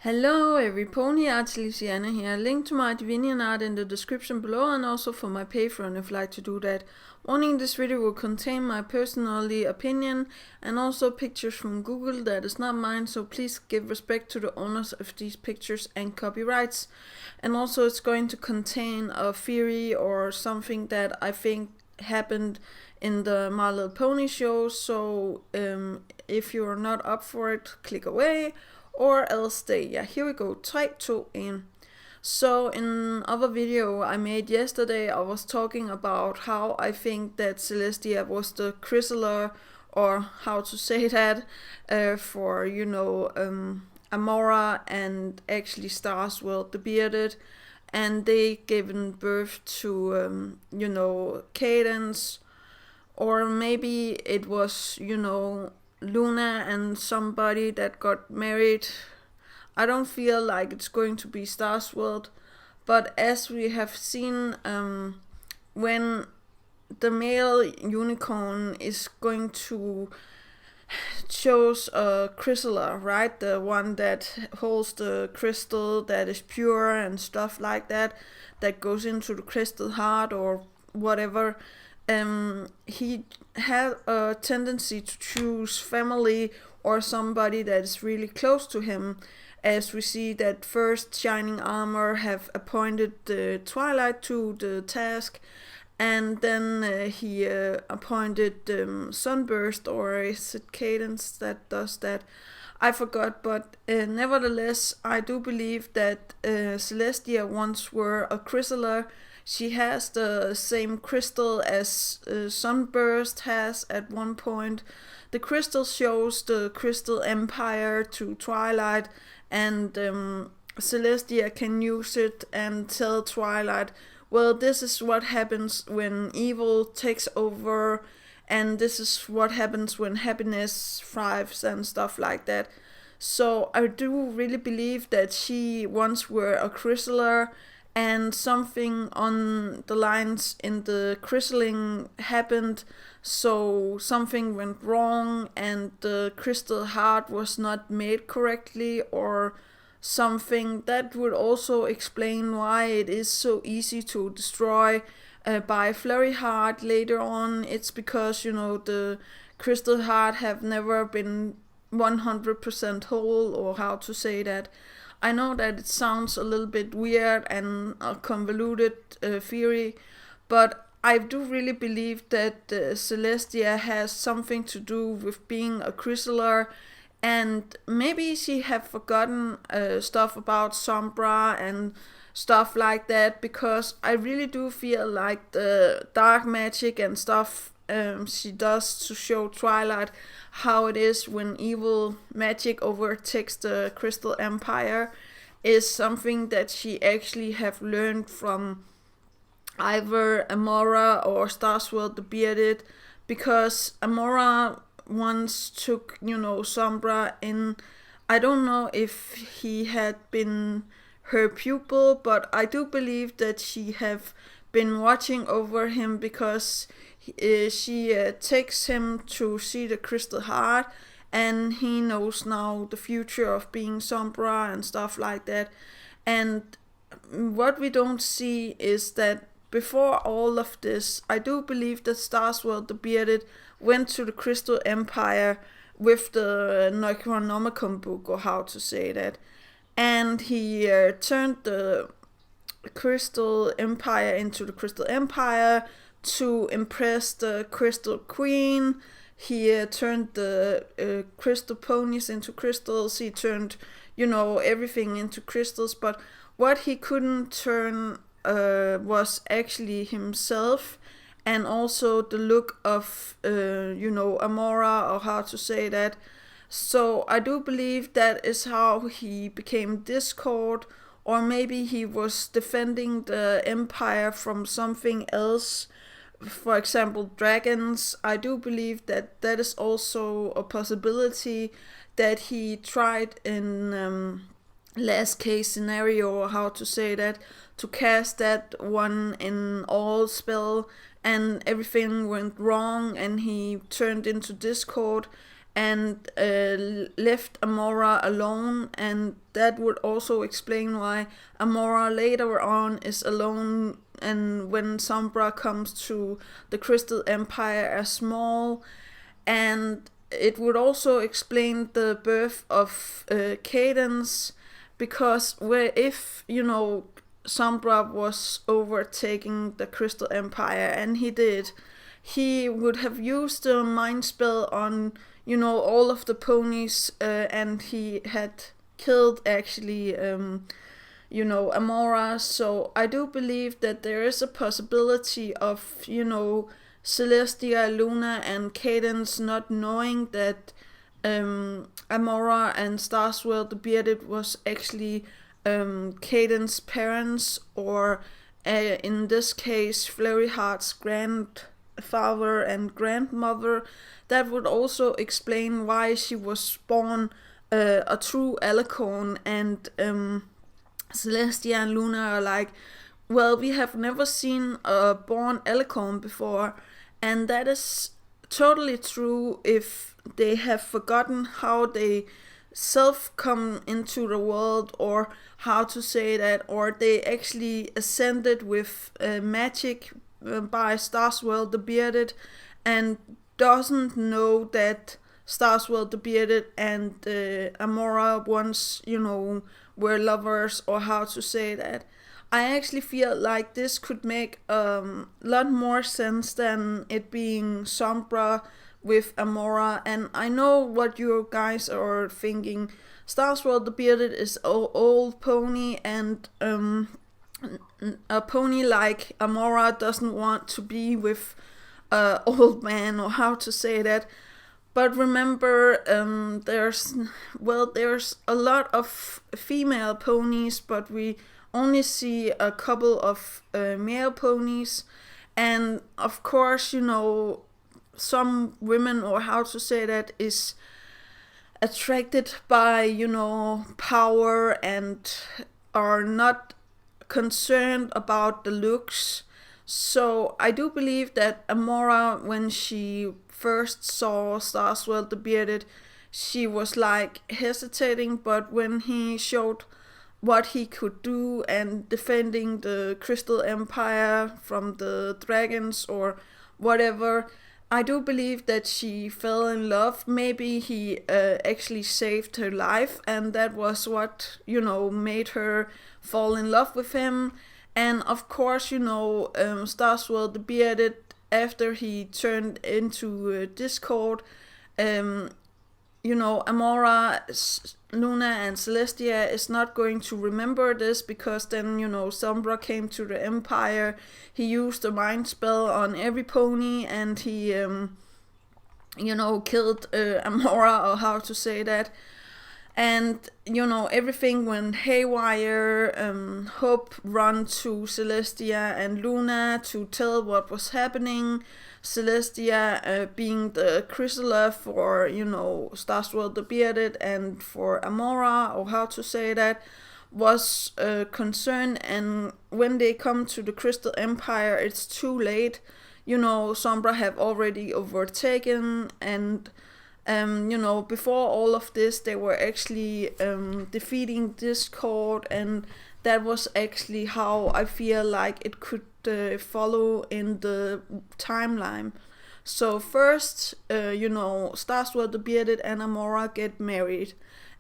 Hello every pony, Celestia here. Link to my Divinian art in the description below and also for my Patreon if you'd like to do that. Warning, this video will contain my personally opinion and also pictures from Google that is not mine, so please give respect to the owners of these pictures and copyrights. And also it's going to contain a theory or something that I think happened in the My Little Pony show, so if you're not up for it, click away. Or else stay. Yeah, here we go. 3, 2, 1. So in other video I made yesterday, I was talking about how I think that Celestia was the crystallier, or how to say that, for Amora and actually Star's World the Bearded, and they given birth to Cadence, or maybe it was Luna and somebody that got married. I don't feel like it's going to be Star's World, but as we have seen, when the male unicorn is going to choose a crystallier, right? The one that holds the crystal that is pure and stuff like that, that goes into the crystal heart or whatever. He had a tendency to choose family or somebody that is really close to him, as we see that first Shining Armor have appointed the Twilight to the task, and then he appointed Sunburst, or is it Cadence that does that? I forgot, but nevertheless I do believe that Celestia once were a crystallier. She has the same crystal as Sunburst has at one point. The crystal shows the Crystal Empire to Twilight, and Celestia can use it and tell Twilight, well, this is what happens when evil takes over, and this is what happens when happiness thrives and stuff like that. So I do really believe that she once were a crystallier, and something on the lines in the crystalling happened, so something went wrong and the crystal heart was not made correctly, or something that would also explain why it is so easy to destroy by Flurry Heart later on. It's because the crystal heart have never been 100% whole, or how to say that. I know that it sounds a little bit weird and a convoluted theory, but I do really believe that Celestia has something to do with being a crystallier, and maybe she have forgotten stuff about Sombra and stuff like that, because I really do feel like the dark magic and stuff she does to show Twilight how it is when evil magic overtakes the Crystal Empire is something that she actually have learned from either Amora or Star's World the Bearded, because Amora once took Sombra in. I don't know if he had been her pupil, but I do believe that she have been watching over him, because she takes him to see the Crystal Heart, and he knows now the future of being Sombra and stuff like that. And what we don't see is that before all of this, I do believe that Star's World the Bearded went to the Crystal Empire with the Necronomicon book, or how to say that, and he turned the Crystal Empire into the Crystal Empire to impress the Crystal Queen. He turned the crystal ponies into crystals. He turned everything into crystals, but what he couldn't turn was actually himself, and also the look of Amora, or how to say that. So I do believe that is how he became Discord, or maybe he was defending the Empire from something else, for example dragons. I do believe that that is also a possibility, that he tried in last case scenario, or how to say that, to cast that one in all spell, and everything went wrong and he turned into Discord, and left Amora alone, and that would also explain why Amora later on is alone, and when Sombra comes to the Crystal Empire as small. And it would also explain the birth of Cadence, because if Sombra was overtaking the Crystal Empire, and he did, he would have used the mind spell on all of the ponies, and he had killed actually Amora. So I do believe that there is a possibility of Celestia, Luna, and Cadence not knowing that Amora and Starswell the Bearded was actually Cadence's parents, or in this case Flurryheart's grandfather and grandmother. That would also explain why she was born a true alicorn, and Celestia and Luna are like, well, we have never seen a born alicorn before, and that is totally true if they have forgotten how they self come into the world, or how to say that, or they actually ascended with magic by Starswell the Bearded, and doesn't know that Starswell the Bearded and Amora once were lovers, or how to say that. I actually feel like this could make a lot more sense than it being Sombra with Amora. And I know what you guys are thinking. Starswell the Bearded is an old pony, and a pony like Amora doesn't want to be with an old man, or how to say that. But remember, there's a lot of female ponies, but we only see a couple of male ponies. And of course, some women, or how to say that, is attracted by power, and are not concerned about the looks. So I do believe that Amora, when she first saw Starswell the Bearded, she was like hesitating, but when he showed what he could do, and defending the Crystal Empire from the dragons or whatever, I do believe that she fell in love. Maybe he actually saved her life, and that was what made her fall in love with him. And of course, Starswell the Bearded, after he turned into Discord, Amora, Luna, and Celestia is not going to remember this, because then, Sombra came to the Empire. He used a mind spell on every pony, and he, killed Amora, or how to say that. And everything went haywire. Hope ran to Celestia and Luna to tell what was happening. Celestia, being the crystallier for Starswell the Bearded and for Amora, or how to say that, was concerned. And when they come to the Crystal Empire, it's too late. Sombra have already overtaken, and before all of this, they were actually defeating Discord, and that was actually how I feel like it could follow in the timeline. So first, Starswell the Bearded and Amora get married,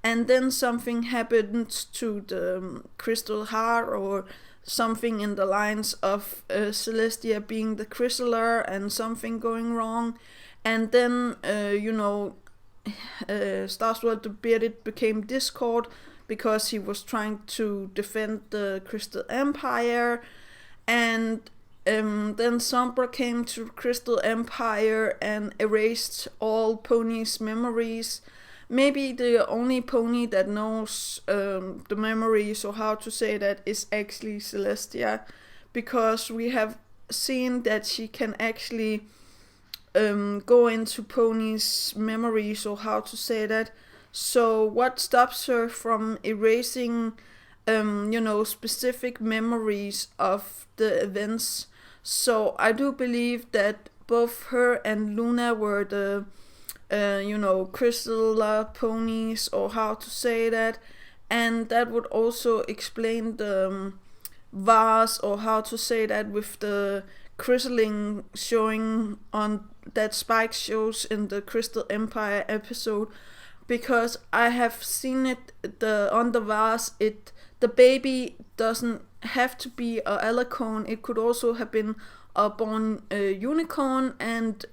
and then something happens to the Crystal Heart, or something in the lines of Celestia being the crystallier and something going wrong. And then, Starswell the Bearded became Discord, because he was trying to defend the Crystal Empire. And then Sombra came to Crystal Empire and erased all ponies' memories. Maybe the only pony that knows the memories, or how to say that, is actually Celestia, because we have seen that she can actually go into ponies' memories, or how to say that. So what stops her from erasing specific memories of the events? So I do believe that both her and Luna were the crystallier ponies, or how to say that. And that would also explain the vase, or how to say that, with the crystalline showing on that Spike shows in the Crystal Empire episode, because I have seen it on the vase. The baby doesn't have to be a alicorn. It could also have been a born unicorn. And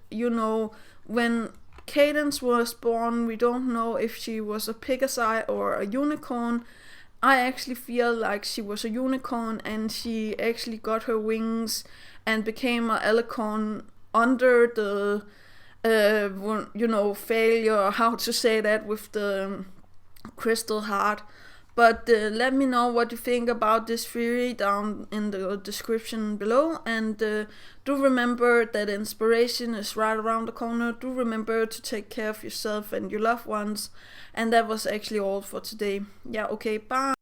when Cadence was born, we don't know if she was a Pegasi or a unicorn. I actually feel like she was a unicorn, and she actually got her wings and became an alicorn under the failure, how to say that, with the crystal heart. But let me know what you think about this theory down in the description below. And do remember that inspiration is right around the corner. Do remember to take care of yourself and your loved ones. And that was actually all for today. Yeah, okay, bye.